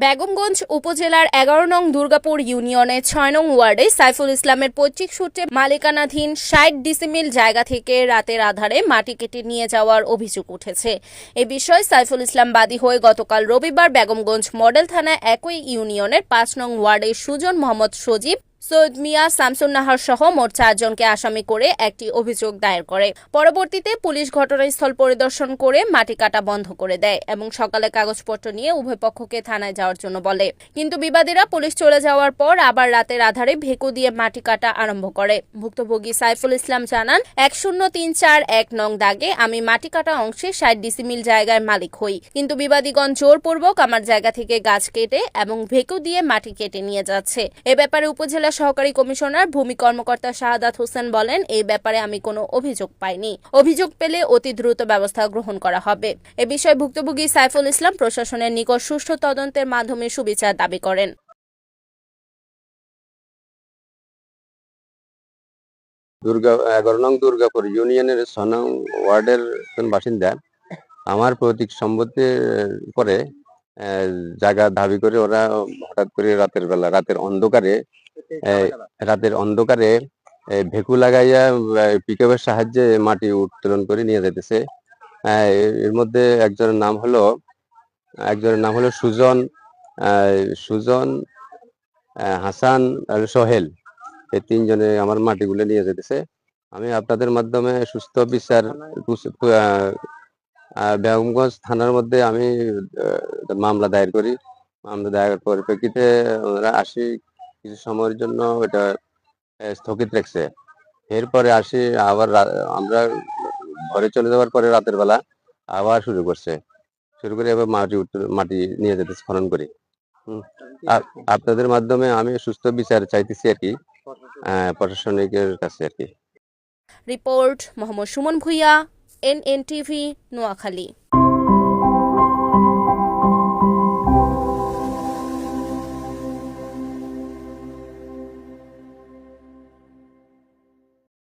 বেগমগঞ্জ উপজেলার ১১ নং দুর্গাপুর ইউনিয়নের ৬ নং ওয়ার্ডে সাইফুল ইসলামের পৈতৃক সূত্রে মালিকানাধীন ৬০ ডিসিমিল জায়গা থেকে রাতের আধারে মাটি কেটে নিয়ে যাওয়ার অভিযোগ উঠেছে। এ বিষয়ে সাইফুল ইসলাম বাদী হয়ে গতকাল রবিবার বেগমগঞ্জ মডেল থানায় একই ইউনিয়নের ৫ নং ওয়ার্ডের সুজন মোহাম্মদ সজীব, সৈয়দ মিয়া, শামসুন নাহার সহ মোট ৪ জনকে আসামি করে একটি অভিযোগ দায়ের করে। পরবর্তীতে পুলিশ ঘটনাস্থল পরিদর্শন করে মাটি কাটা বন্ধ করে দেয় এবং সকালে কাগজপত্র নিয়ে উভয় পক্ষকে থানায় যাওয়ার জন্য বলে। কিন্তু বিবাদীরা পুলিশ চলে যাওয়ার পর আবার রাতের আধারে ভেকু দিয়ে মাটি কাটা আরম্ভ করে। ভুক্তভোগী সাইফুল ইসলাম জানান, ১০৩৪১ নং দাগে আমি মাটি কাটা অংশে ৬০ ডিসিমিল জায়গার মালিক হই, কিন্তু বিবাদীগণ জোরপূর্বক আমার জায়গা থেকে গাছ কেটে এবং ভেকু দিয়ে মাটি কেটে নিয়ে যাচ্ছে। এ ব্যাপারে উপজেলা সহকারী কমিশনার ভূমি কর্মকর্তা শাহাদাত হোসেন বলেন, এই ব্যাপারে আমি কোনো অভিযোগ পাইনি। অভিযোগ পেলে অতি দ্রুত ব্যবস্থা গ্রহণ করা হবে। এ বিষয়ে ভুক্তভোগী সাইফুল ইসলাম প্রশাসনের নিকট সুষ্ঠু তদন্তের মাধ্যমে সুবিচার দাবি করেন। ১১ নং দুর্গাপুর ইউনিয়নের ৬ নং ওয়ার্ডের বাসিন্দা। আমার পৈতৃক সম্পত্তির পরে জায়গা দাবি করে ওরা হঠাৎ করে রাতের অন্ধকারে ভেকু লাগাইয়া পিকআপের সাহায্যে মাটি উত্তোলন করে নিয়ে যেতেছে। এর মধ্যে একজনের নাম হলো সুজন, হাসান আর সোহেল। এই ৩ জনে আমার মাটিগুলো নিয়ে যেতেছে। আমি আপনাদের মাধ্যমে সুস্থ বিচার বেগমগঞ্জ থানার মধ্যে আমি মামলা দায়ের করি। মামলা দায়ের পরিপ্রেক্ষিতে ওনারা কিছু সময়ের জন্য এটা স্থগিত রাখছে। এরপরে আবার আমরা ঘরে চলে যাওয়ার পরে রাতের বেলা আবার শুরু করে এবার মাটি নিয়ে যেতে খনন করি। আপনাদের মাধ্যমে আমি সুস্থ বিচার চাইতেছি আর কি, প্রশাসনিকের কাছে আর কি। Report Mohammad Suman Bhuiyan, NNTV, Noakhali.